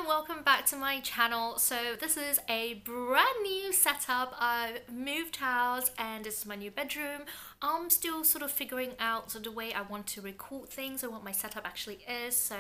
and welcome back to my channel. So this is a brand new setup. I've moved house and this is my new bedroom. I'm still sort of figuring out the way I want to record things and what my setup actually is. So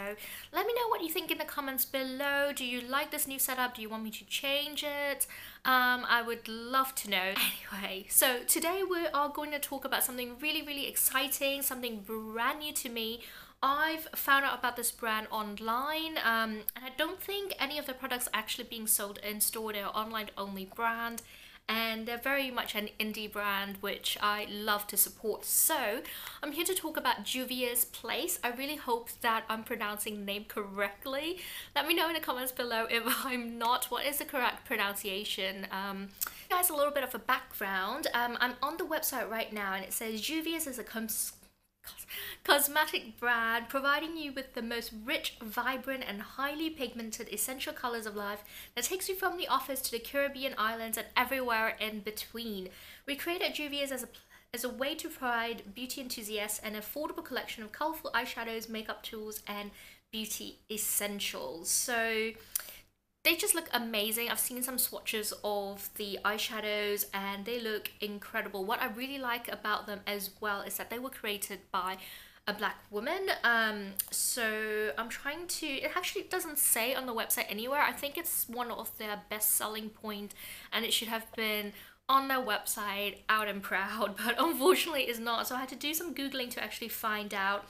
let me know what you think in the comments below. Do you like this new setup? Do you want me to change it? I would love to know. Anyway, so today we are going to talk about something really exciting, something brand new to me. I've found out about this brand online, and I don't think any of the products are actually being sold in store. They're online only brand, and they're very much an indie brand, which I love to support. So I'm here to talk about Juvia's Place. I really hope that I'm pronouncing the name correctly. Let me know in the comments below if I'm not. What is the correct pronunciation? Guys, a little bit of a background. I'm on the website right now, and it says Juvia's is a cosmetic brand providing you with the most rich, vibrant and highly pigmented essential colors of life that takes you from the office to the Caribbean islands and everywhere in between. We created Juvia's as a way to provide beauty enthusiasts an affordable collection of colorful eyeshadows, makeup tools and beauty essentials. So they just look amazing. I've seen some swatches of the eyeshadows and they look incredible. What I really like about them as well is that they were created by a black woman. So I'm trying to, it actually doesn't say on the website anywhere. I think it's one of their best selling point and it should have been on their website out and proud, but unfortunately it's not. So I had to do some Googling to actually find out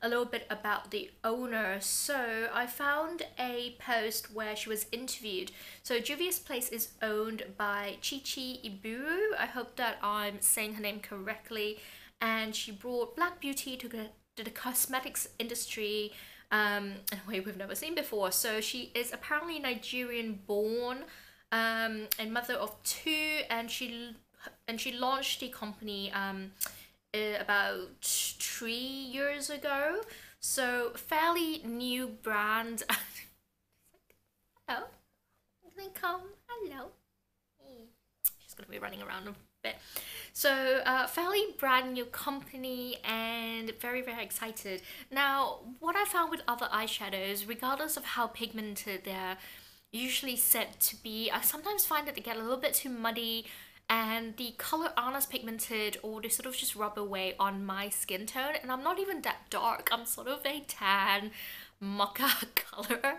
a little bit about the owner. So I found a post where she was interviewed. So Juvia's Place is owned by Chichi Iburu. I hope that I'm saying her name correctly. And she brought black beauty to the cosmetics industry in a way we've never seen before. So she is apparently Nigerian born and mother of two, and she launched the company about 3 years ago, so fairly new brand. Hello, can I come? Hello. She's gonna be running around a bit. So fairly brand new company and very excited. Now what I found with other eyeshadows, regardless of how pigmented they're usually said to be, I sometimes find that they get a little bit too muddy and the color aren't as pigmented, or they sort of just rub away on my skin tone, and I'm not even that dark. I'm sort of a tan mocha color,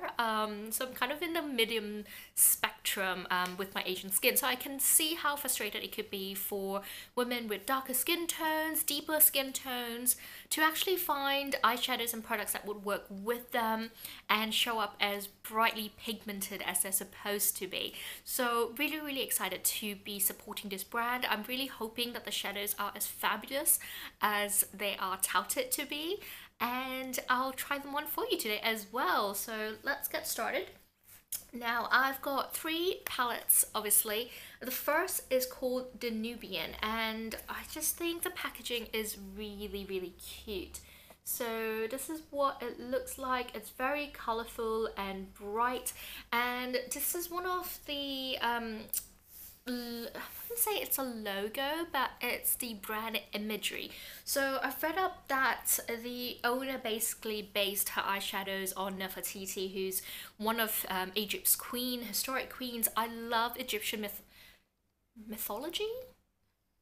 so I'm kind of in the medium spectrum with my Asian skin, so I can see how frustrated it could be for women with darker skin tones, deeper skin tones, to actually find eyeshadows and products that would work with them and show up as brightly pigmented as they're supposed to be. So really excited to be supporting this brand. I'm really hoping that the shadows are as fabulous as they are touted to be, and I'll try them on for you today as well. So let's get started. Now I've got 3 palettes, obviously. The first is called the Nubian, and I just think the packaging is really cute. So this is what it looks like. It's very colorful and bright, and this is one of the I wouldn't say it's a logo, but it's the brand imagery. So I've read up that the owner basically based her eyeshadows on Nefertiti, who's one of Egypt's historic queens. I love Egyptian mythology,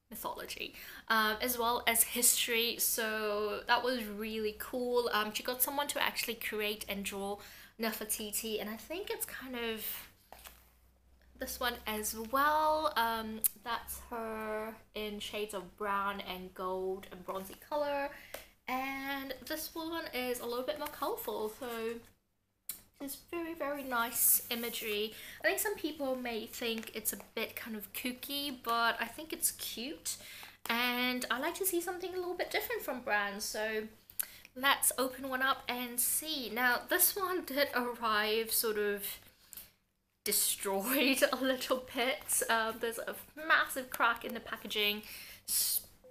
as well as history, so that was really cool. She got someone to actually create and draw Nefertiti, and I think it's kind of this one as well. That's her in shades of brown and gold and bronzy color, and this one is a little bit more colorful, so it's very nice imagery. I think some people may think it's a bit kind of kooky, but I think it's cute, and I like to see something a little bit different from brands. So let's open one up and see. Now this one did arrive sort of destroyed a little bit. There's a massive crack in the packaging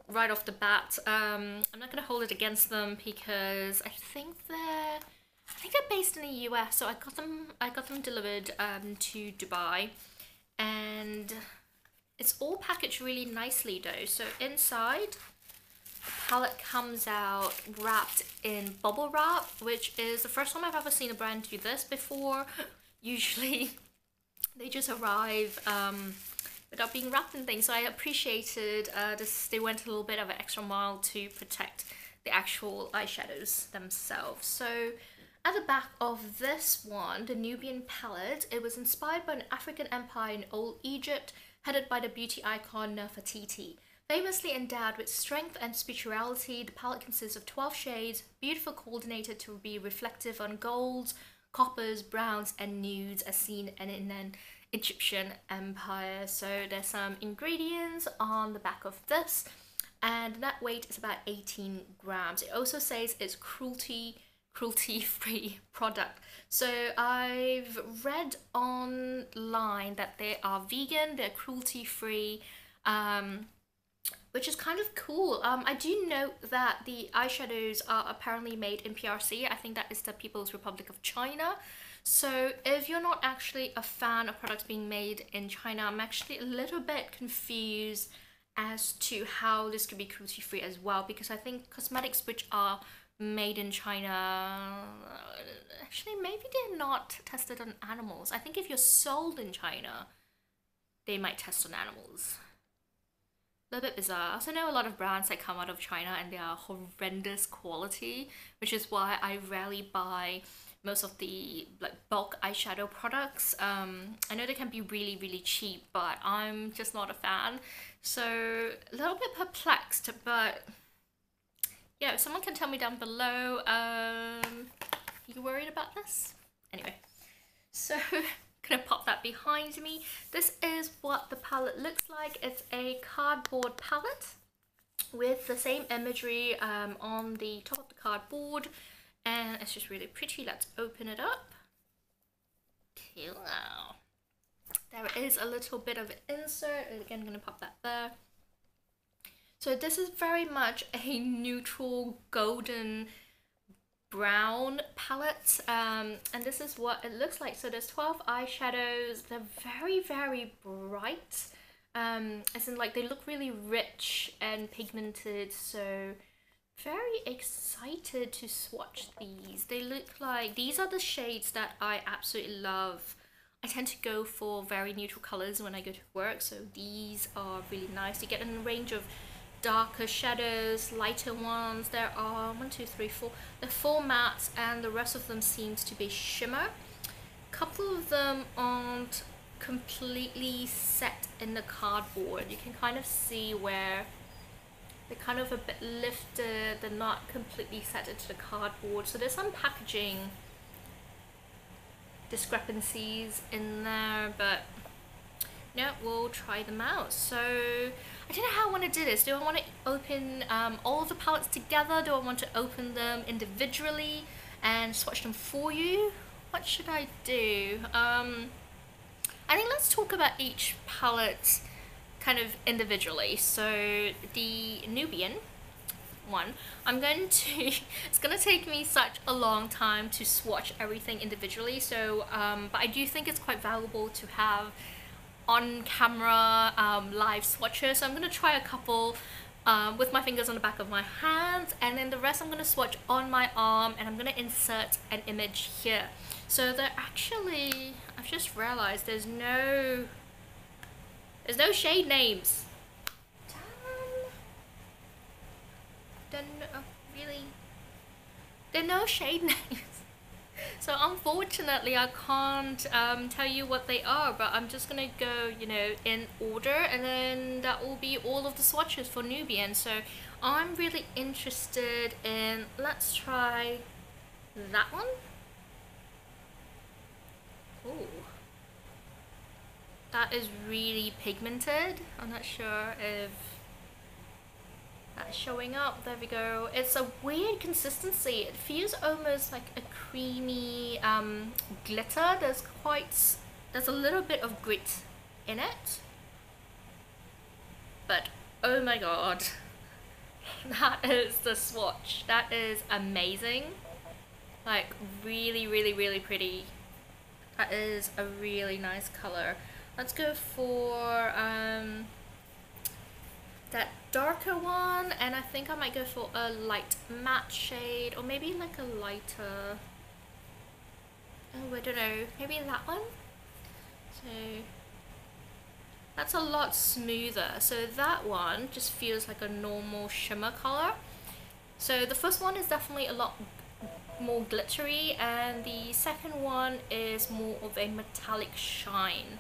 right off the bat. I'm not gonna hold it against them because I think they're based in the US, so I got them delivered to Dubai, and it's all packaged really nicely though. So inside, the palette comes out wrapped in bubble wrap, which is the first time I've ever seen a brand do this before. usually they just arrive without being wrapped in things. So I appreciated this. They went a little bit of an extra mile to protect the actual eyeshadows themselves. So at the back of this one, the Nubian palette, it was inspired by an African empire in Old Egypt, headed by the beauty icon Nefertiti. Famously endowed with strength and spirituality, the palette consists of 12 shades, beautifully coordinated to be reflective on golds, coppers, browns, and nudes as seen in an Egyptian empire. So there's some ingredients on the back of this, and that weight is about 18 grams. It also says it's cruelty-free product. So I've read online that they are vegan, they're cruelty-free, which is kind of cool. I do note that the eyeshadows are apparently made in PRC. I think that is the People's Republic of China. So if you're not actually a fan of products being made in China, I'm actually a little bit confused as to how this could be cruelty-free as well, because I think cosmetics which are made in China, actually maybe they're not tested on animals. I think if you're sold in China, they might test on animals. A little bit bizarre. I also know a lot of brands that come out of China and they are horrendous quality, which is why I rarely buy most of the like bulk eyeshadow products. I know they can be really cheap, but I'm just not a fan. So a little bit perplexed, but yeah, if someone can tell me down below, you worried about this? Anyway, so gonna pop that behind me. This is what the palette looks like. It's a cardboard palette with the same imagery on the top of the cardboard, and it's just really pretty. Let's open it up. Cool. There is a little bit of an insert. Again, I'm gonna pop that there. So this is very much a neutral golden brown palette, and this is what it looks like. So there's 12 eyeshadows. They're very bright, as in like they look really rich and pigmented. So very excited to swatch these. They look like, these are the shades that I absolutely love. I tend to go for very neutral colors when I go to work, so these are really nice. You get a range of darker shadows, lighter ones. There are 1, 2, 3, 4. There are 4 mattes, and the rest of them seems to be shimmer. A couple of them aren't completely set in the cardboard. You can kind of see where they're kind of a bit lifted. They're not completely set into the cardboard. So there's some packaging discrepancies in there, but yeah, we'll try them out. So I don't know how I want to do this. Do I want to open all of the palettes together? Do I want to open them individually and swatch them for you? What should I do? I think let's talk about each palette kind of individually. So the Nubian one, I'm going to, it's going to take me such a long time to swatch everything individually. So, but I do think it's quite valuable to have on camera live swatches. So I'm going to try a couple with my fingers on the back of my hands, and then the rest I'm going to swatch on my arm, and I'm going to insert an image here. So they're actually, I've just realized there's no shade names. Really, there are no shade names. So unfortunately I can't tell you what they are, but I'm just gonna go, you know, in order, and then that will be all of the swatches for Nubian. So I'm really interested in, let's try that one. Ooh, that is really pigmented. I'm not sure if that's showing up. There we go. It's a weird consistency. It feels almost like a creamy glitter. There's a little bit of grit in it, but oh my god, that is the swatch. That is amazing. Like really pretty. That is a really nice color. Let's go for that darker one, and I think I might go for a light matte shade, or maybe like a lighter Oh, I don't know, maybe that one? So that's a lot smoother. So that one just feels like a normal shimmer color. So the first one is definitely a lot more glittery, and the second one is more of a metallic shine.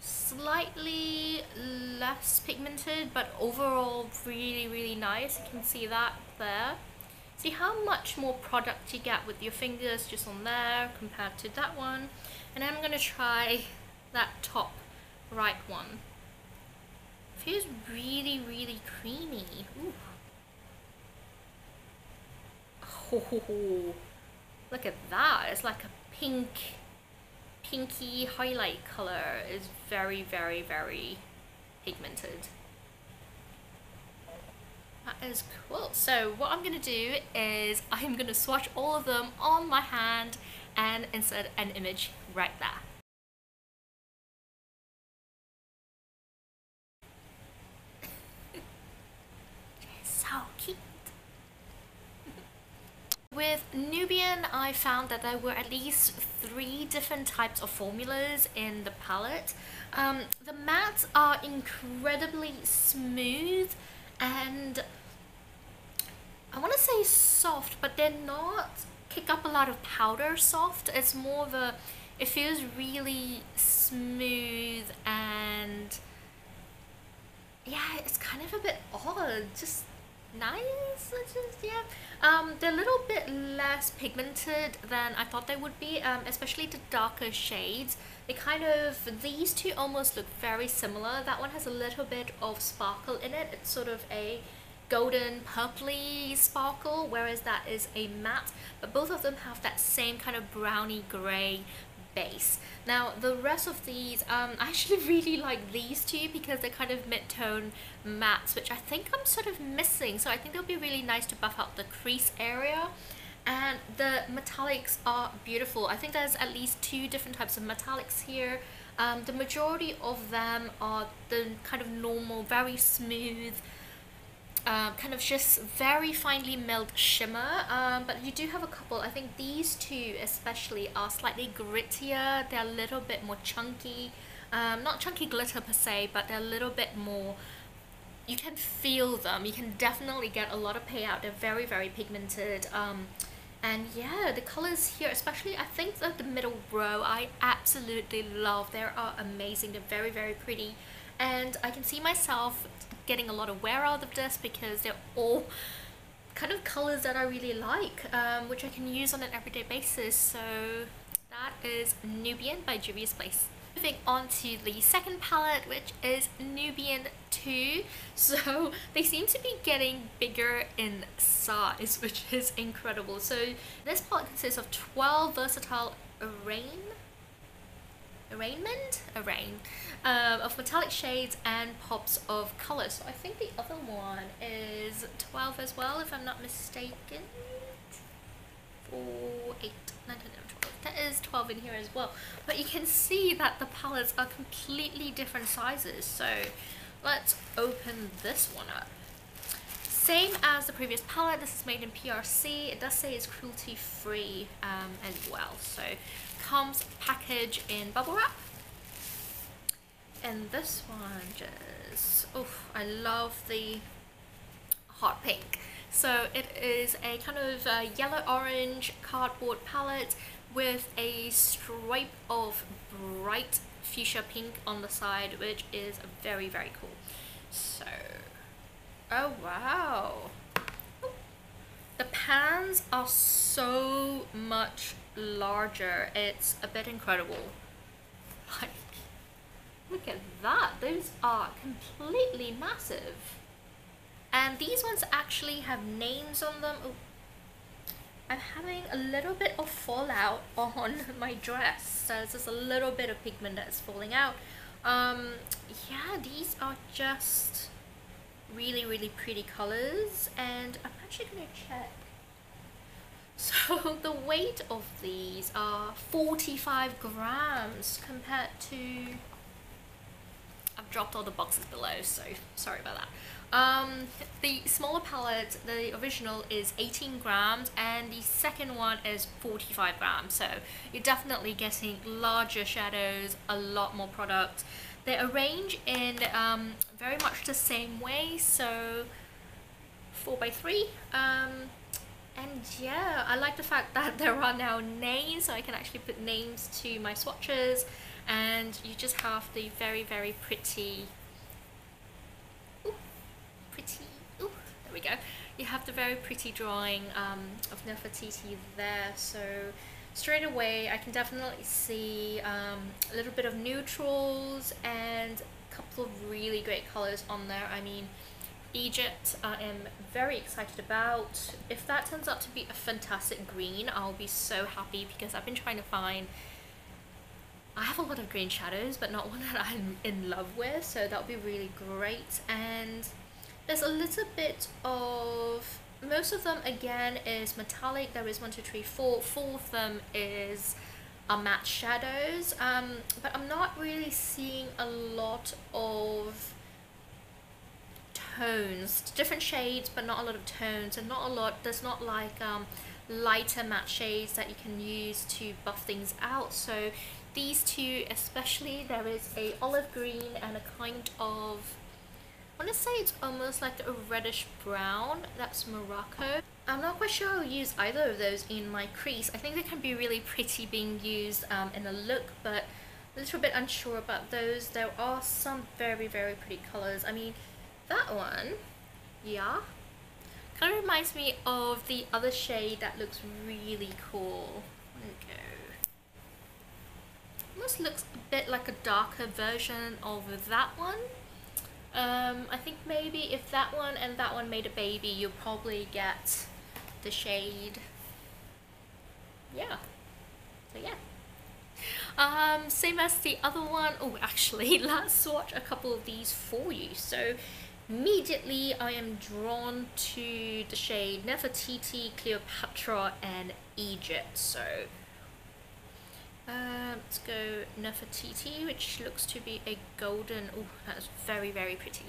Slightly less pigmented, but overall really, really nice. You can see that there. See how much more product you get with your fingers just on there compared to that one. And I'm gonna try that top right one. Feels really, really creamy. Ooh. Oh, look at that. It's like a pinky highlight color. Is very, very, very pigmented. That is cool. So what I'm going to do is I'm going to swatch all of them on my hand and insert an image right there. So cute. With Nubian, I found that there were at least 3 different types of formulas in the palette. The mattes are incredibly smooth and I want to say soft, but they're not kick up a lot of powder soft. It's more of a, it feels really smooth and yeah, it's kind of a bit odd, just nice. They're a little bit less pigmented than I thought they would be, especially the darker shades. They kind of, these two almost look very similar. That one has a little bit of sparkle in it. It's sort of a golden purpley sparkle, whereas that is a matte, but both of them have that same kind of browny gray base. Now the rest of these, I actually really like these two because they're kind of mid-tone mattes, which I think I'm sort of missing, so I think they'll be really nice to buff out the crease area. And the metallics are beautiful. I think there's at least 2 different types of metallics here. The majority of them are the kind of normal, very smooth, kind of just very finely milled shimmer, but you do have a couple. I think these 2 especially are slightly grittier. They're a little bit more chunky, not chunky glitter per se, but they're a little bit more, you can feel them, you can definitely get a lot of payout. They're very, very pigmented, and yeah, the colors here, especially I think that the middle row, I absolutely love. They are amazing. They're very, very pretty, and I can see myself getting a lot of wear out of this because they're all kind of colors that I really like, which I can use on an everyday basis. So that is Nubian by Juvia's Place. Moving on to the second palette, which is Nubian 2. So they seem to be getting bigger in size, which is incredible. So this palette consists of 12 versatile of metallic shades and pops of color. So I think the other one is 12 as well, if I'm not mistaken. 4, 8, 9, 10, 11, 12. That is 12 in here as well. But you can see that the palettes are completely different sizes. So let's open this one up. Same as the previous palette, this is made in PRC. It does say it's cruelty free as well. So comes packaged in bubble wrap. And this one just, oh, I love the hot pink. So it is a kind of yellow-orange cardboard palette with a stripe of bright fuchsia pink on the side, which is very, very cool. So, oh wow. The pans are so much larger. It's a bit incredible. Like, look at that. Those are completely massive. And these ones actually have names on them. Ooh. I'm having a little bit of fallout on my dress. So there's just a little bit of pigment that's falling out. Yeah, these are just really, really pretty colors. And I'm actually going to check. So the weight of these are 45 grams compared to, I've dropped all the boxes below, so sorry about that. The smaller palette, the original is 18 grams and the second one is 45 grams. So you're definitely getting larger shadows, a lot more product. They arrange in very much the same way, so 4x3. And yeah, I like the fact that there are now names, so I can actually put names to my swatches, and you just have the very, very pretty, there we go. You have the very pretty drawing of Nefertiti there, so straight away I can definitely see a little bit of neutrals and a couple of really great colors on there. I mean, Egypt I am very excited about. If that turns out to be a fantastic green, I'll be so happy, because I've been trying to find, I have a lot of green shadows but not one that I'm in love with, so that would be really great. And there's a little bit of, most of them again is metallic. There is 1, 2, 3, 4 of them is matte shadows, but I'm not really seeing a lot of tones, different shades but not a lot of tones, and not a lot, there's not like lighter matte shades that you can use to buff things out. So these two especially, there is a olive green and a kind of, I want to say it's almost like a reddish brown, that's Morocco. I'm not quite sure I'll use either of those in my crease. I think they can be really pretty being used in a look, but a little bit unsure about those. There are some very, very pretty colors. I mean, that one, yeah, kind of reminds me of the other shade that looks really cool. There we go. Almost looks a bit like a darker version of that one. I think maybe if that one and that one made a baby, you'll probably get the shade. Yeah. So yeah. Same as the other one. Oh, actually, let's swatch a couple of these for you. So immediately I am drawn to the shade Nefertiti, Cleopatra, and Egypt. So let's go Nefertiti, which looks to be a golden. Oh, that is very, very pretty.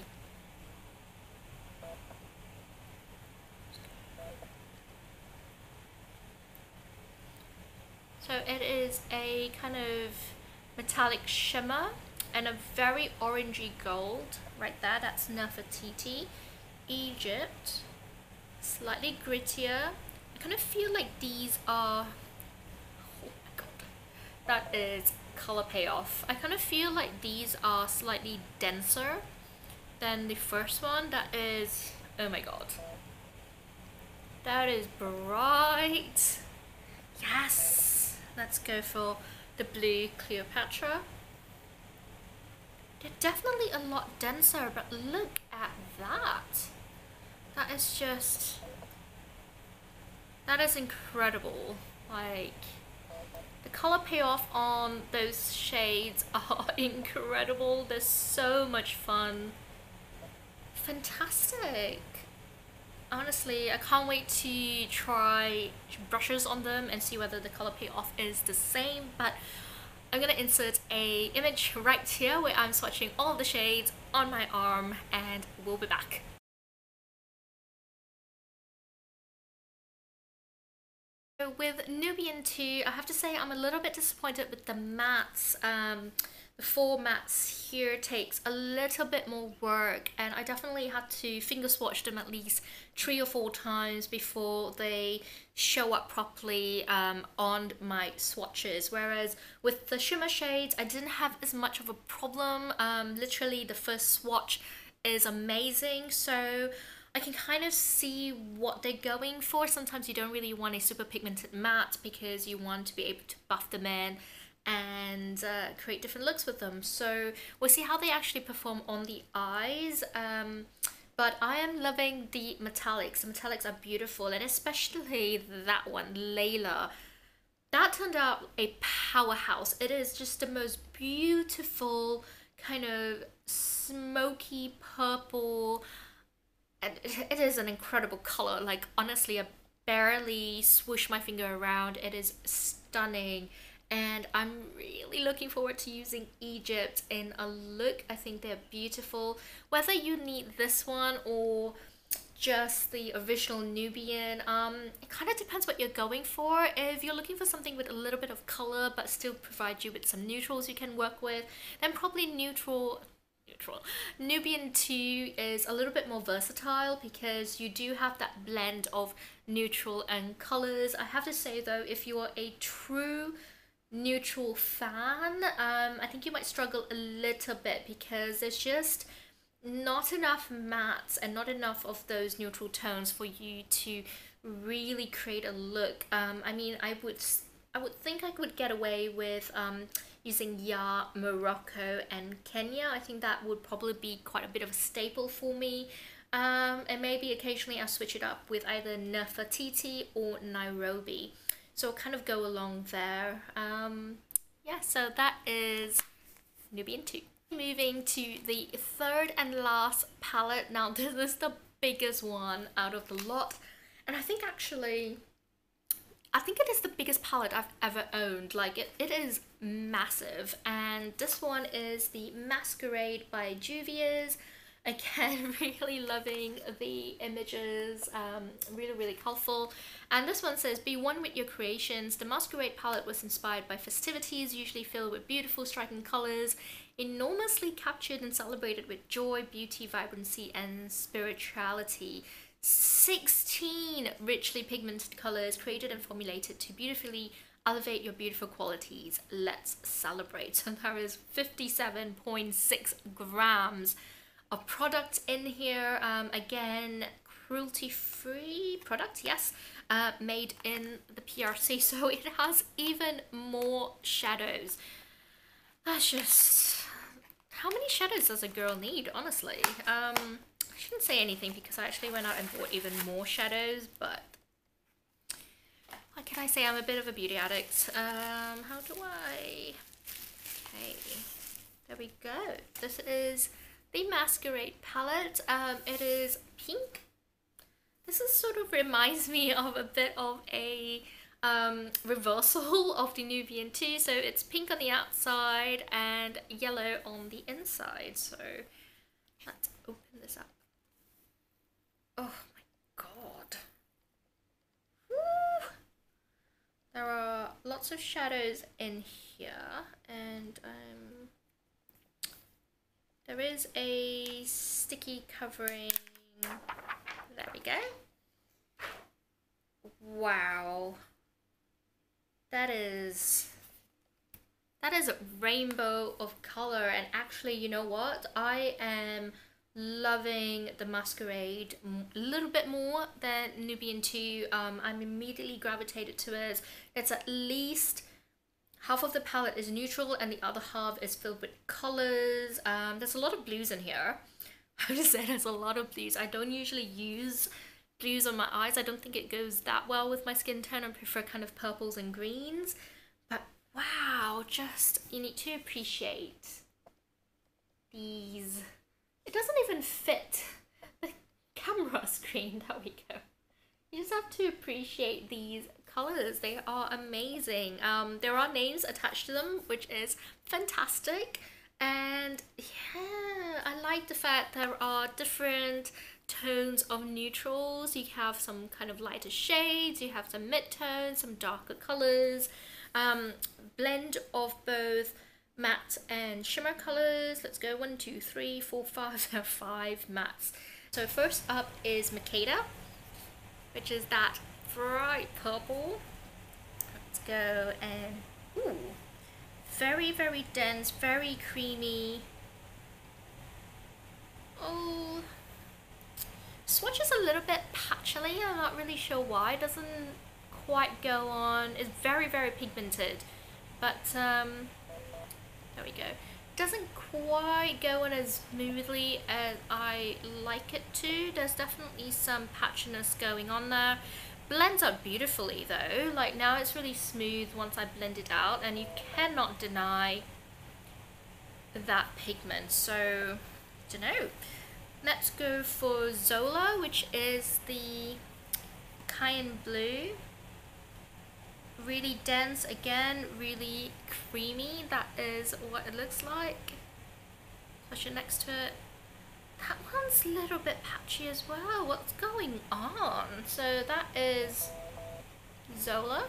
So it is a kind of metallic shimmer and a very orangey gold right there. That's Nefertiti. Egypt, slightly grittier. I kind of feel like these are, that is color payoff. I kind of feel like these are slightly denser than the first one. That is, oh my god, that is bright. Yes, let's go for the blue Cleopatra. They're definitely a lot denser, but look at that. That is just, that is incredible. Like, the color payoff on those shades are incredible. They're so much fun. Fantastic. Honestly, I can't wait to try brushes on them and see whether the color payoff is the same, but I'm gonna insert a image right here where I'm swatching all of the shades on my arm, and we'll be back. So with Nubian 2, I have to say I'm a little bit disappointed with the mattes. The 4 mattes here takes a little bit more work, and I definitely had to finger swatch them at least 3 or 4 times before they show up properly on my swatches. Whereas with the shimmer shades, I didn't have as much of a problem. Literally the first swatch is amazing, so I can kind of see what they're going for. Sometimes you don't really want a super pigmented matte because you want to be able to buff them in and create different looks with them. So we'll see how they actually perform on the eyes. But I am loving the metallics. The metallics are beautiful, and especially that one, Layla. That turned out a powerhouse. It is just the most beautiful kind of smoky purple, and it is an incredible color. Like, honestly, I barely swoosh my finger around. It is stunning. and I'm really looking forward to using Egypt in a look. I think they're beautiful. Whether you need this one or just the original Nubian, it kind of depends what you're going for. If you're looking for something with a little bit of color but still provide you with some neutrals you can work with, then probably Nubian 2 is a little bit more versatile because you do have that blend of neutral and colors. I have to say though, if you are a true neutral fan, I think you might struggle a little bit because there's just not enough mattes and not enough of those neutral tones for you to really create a look. I mean, I would think I could get away with using Morocco and Kenya. I think that would probably be quite a bit of a staple for me. And maybe occasionally I'll switch it up with either Nefertiti or Nairobi. So I'll kind of go along there. Yeah, so that is Nubian 2. Moving to the third and last palette. Now this is the biggest one out of the lot. And I think actually, it is the biggest palette I've ever owned. Like it is massive. And this one is the Masquerade by Juvia's. Again, really loving the images, really colorful. And this one says, be one with your creations. The Masquerade palette was inspired by festivities, usually filled with beautiful, striking colors, enormously captured and celebrated with joy, beauty, vibrancy, and spirituality. 16 richly pigmented colors created and formulated to beautifully elevate your beautiful qualities. Let's celebrate. So there is 57.6 grams of product in here. Again, cruelty-free product, yes, made in the PRC, so it has even more shadows. That's just, how many shadows does a girl need, honestly? I shouldn't say anything because I actually went out and bought even more shadows, but what can I say? I'm a bit of a beauty addict. How do I? Okay, there we go. This is the Masquerade palette. It is pink. This is sort of reminds me of a bit of a reversal of the Nubian 2. So it's pink on the outside and yellow on the inside. So let's open this up. Oh my god. Woo! There are lots of shadows in here, and there is a sticky covering. There we go. Wow. That is a rainbow of color, and actually, you know what? I am loving the Masquerade a little bit more than Nubian 2. I'm immediately gravitated to it. It's at least half of the palette is neutral and the other half is filled with colors. There's a lot of blues in here. I would say there's a lot of blues. I don't usually use blues on my eyes. I don't think it goes that well with my skin tone. I prefer kind of purples and greens. But wow, just, you need to appreciate these. It doesn't even fit the camera screen. There we go. You just have to appreciate these colors. They are amazing. There are names attached to them, which is fantastic. And yeah, I like the fact there are different tones of neutrals. You have some kind of lighter shades, you have some mid-tones, some darker colors, blend of both matte and shimmer colors. Let's go 1, 2, 3, 4, 5. There are 5 mattes. So first up is Makeda, which is that bright purple. Let's go and ooh, very dense, very creamy. Oh, swatch is a little bit patchily. I'm not really sure why. It doesn't quite go on. It's very pigmented, but there we go. Doesn't quite go on as smoothly as I like it to. There's definitely some patchiness going on there. Blends out beautifully though. Like now it's really smooth once I blend it out, and you cannot deny that pigment. So, dunno. Let's go for Zola, which is the cayenne blue. really dense, again, really creamy. That is what it looks like. Especially next to it. That one's a little bit patchy as well. What's going on? So that is Zola.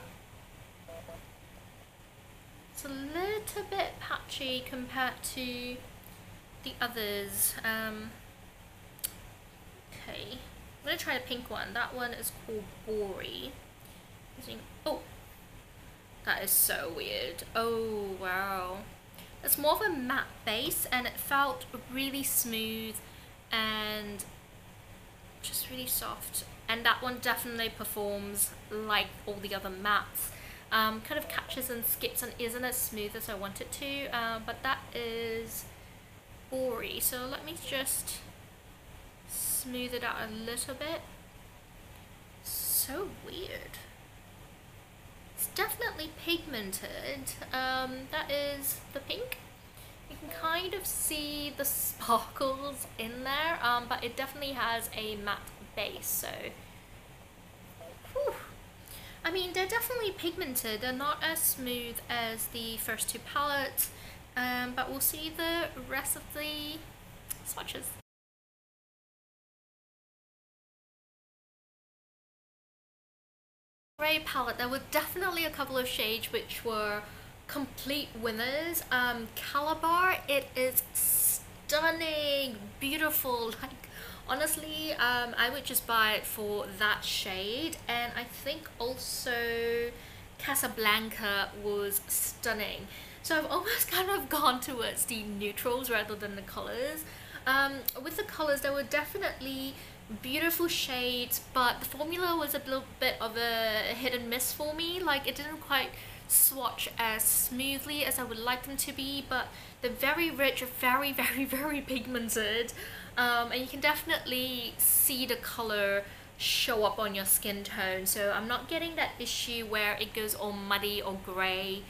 It's a little bit patchy compared to the others. Okay, I'm gonna try the pink one. That one is called Bory. Oh, that is so weird. Oh wow, it's more of a matte base, and it felt really smooth and just really soft. And that one definitely performs like all the other mattes. Kind of catches and skips and isn't as smooth as I want it to, but that is Bory. So let me just smooth it out a little bit. So weird. It's definitely pigmented. That is the pink. You can kind of see the sparkles in there, but it definitely has a matte base, so whew. I mean, they're definitely pigmented. They're not as smooth as the first two palettes, but we'll see the rest of the swatches. Gray palette, there were definitely a couple of shades which were complete winners. Calabar, it is stunning, beautiful. Like, honestly, I would just buy it for that shade. And I think also Casablanca was stunning. So I've almost kind of gone towards the neutrals rather than the colors. With the colors, there were definitely beautiful shades, but the formula was a little bit of a hit and miss for me. Like, it didn't quite swatch as smoothly as I would like them to be, but they're very rich, very pigmented, and you can definitely see the color show up on your skin tone. So I'm not getting that issue where it goes all muddy or grey,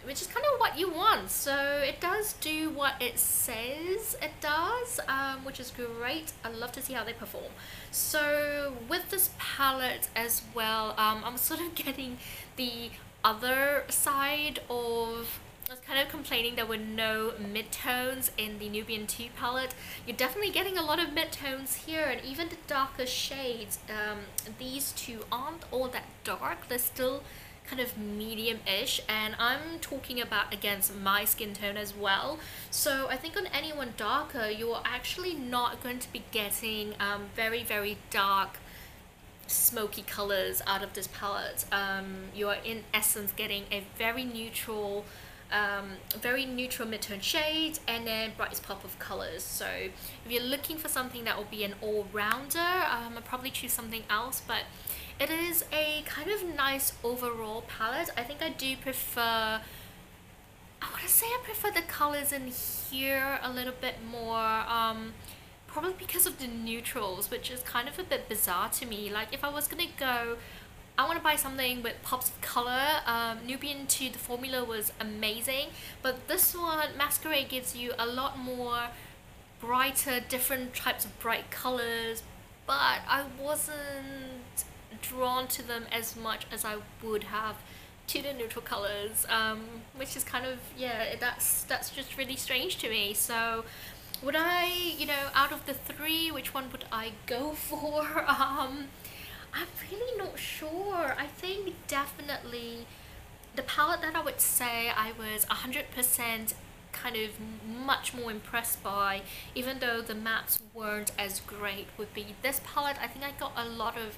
which is kind of what you want. So it does do what it says it does, which is great. I love to see how they perform. So with this palette as well, I'm sort of getting the other side of, I was kind of complaining there were no midtones in the Nubian 2 palette. You're definitely getting a lot of midtones here, and even the darker shades, these two aren't all that dark. They're still kind of medium-ish, and I'm talking about against my skin tone as well. So I think on anyone darker, you're actually not going to be getting very dark smoky colors out of this palette. You are in essence getting a very neutral mid-tone shade and then brightest pop of colors. So if you're looking for something that will be an all-rounder, I'll probably choose something else, but it is a kind of nice overall palette. I think I do prefer, I want to say I prefer the colors in here a little bit more, probably because of the neutrals, which is kind of a bit bizarre to me. Like, if I was gonna go, I want to buy something with pops of color. Nubian 2, the formula was amazing, but this one, Masquerade, gives you a lot more brighter, different types of bright colors, but I wasn't drawn to them as much as I would have to the neutral colors, which is kind of, yeah, that's just really strange to me. So would I, you know, out of the three, which one would I go for? I'm really not sure. I think definitely the palette that I would say I was 100% kind of much more impressed by, even though the mattes weren't as great, would be this palette. I think I got a lot of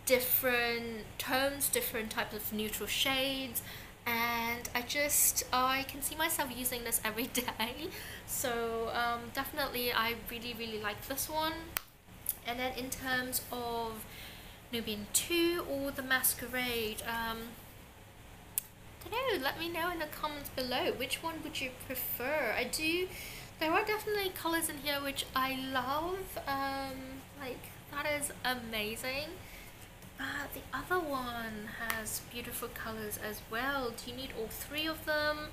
different tones, different types of neutral shades, and I can see myself using this every day. So definitely I really like this one. And then in terms of Nubian 2 or the Masquerade, don't know, let me know in the comments below, which one would you prefer? There are definitely colors in here which I love, like that is amazing. But the other one has beautiful colors as well. Do you need all three of them?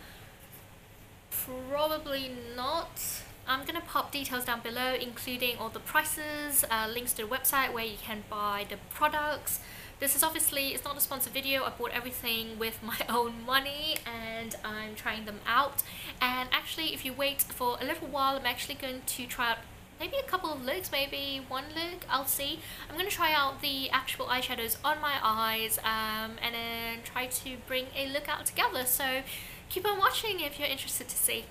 Probably not. I'm gonna pop details down below, including all the prices, links to the website where you can buy the products. This is obviously, it's not a sponsored video. I bought everything with my own money and I'm trying them out. And actually, if you wait for a little while, I'm actually going to try out maybe a couple of looks, maybe one look, I'll see. I'm going to try out the actual eyeshadows on my eyes and then try to bring a look out together. So keep on watching if you're interested to see.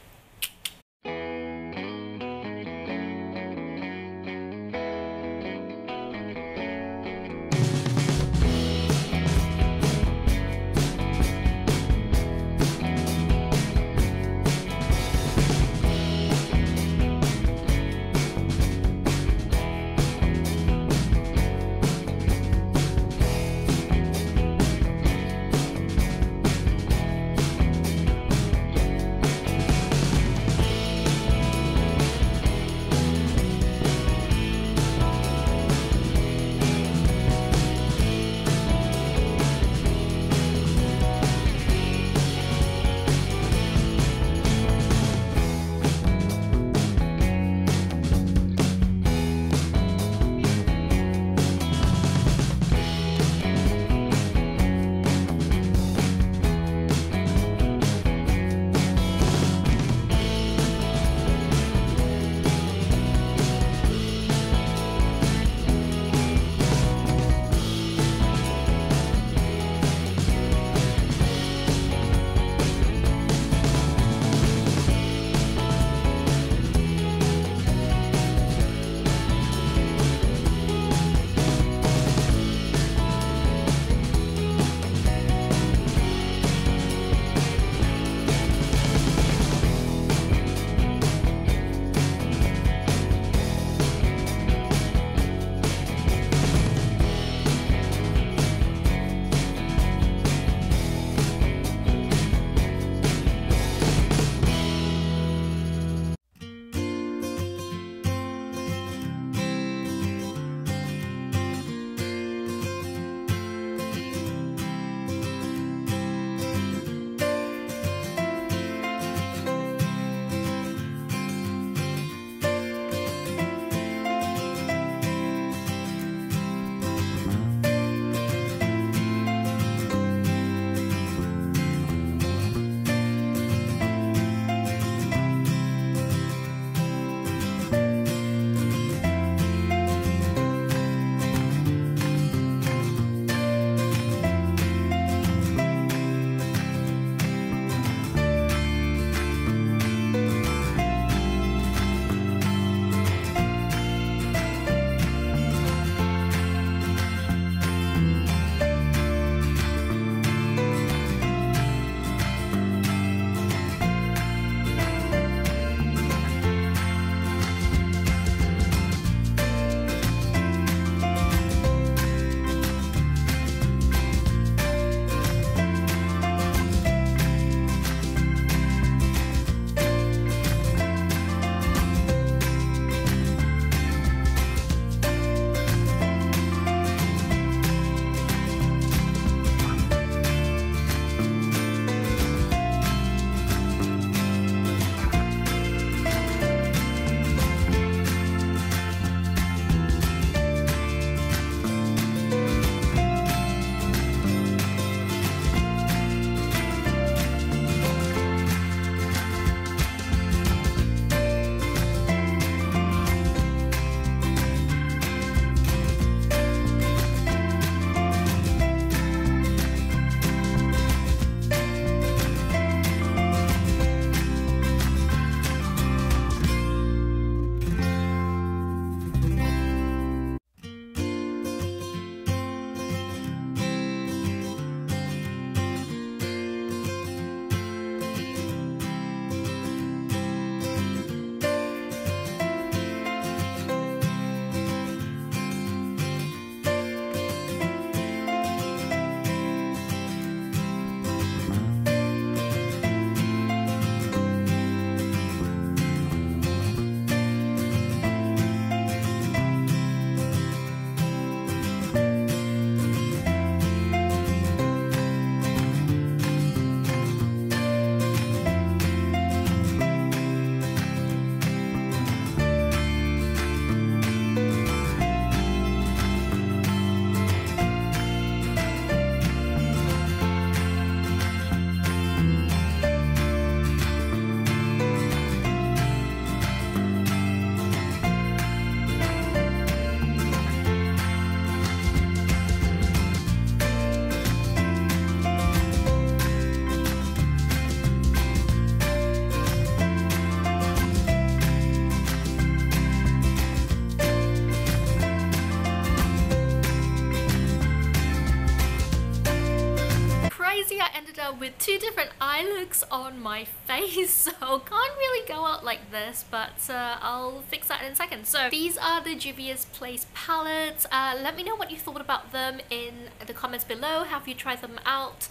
see I ended up with two different eye looks on my face, so can't really go out like this, but I'll fix that in a second. So these are the Juvia's Place palettes. Let me know what you thought about them in the comments below. Have you tried them out?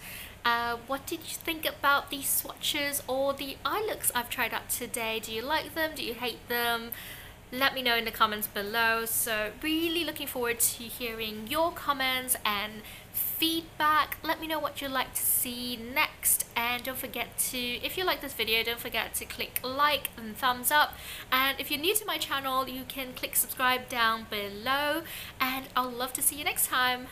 What did you think about these swatches or the eye looks I've tried out today? Do you like them? Do you hate them? Let me know in the comments below. So really looking forward to hearing your comments and feedback. Let me know what you'd like to see next, and don't forget to, if you like this video, don't forget to click like and thumbs up, and if you're new to my channel, you can click subscribe down below, and I'll love to see you next time.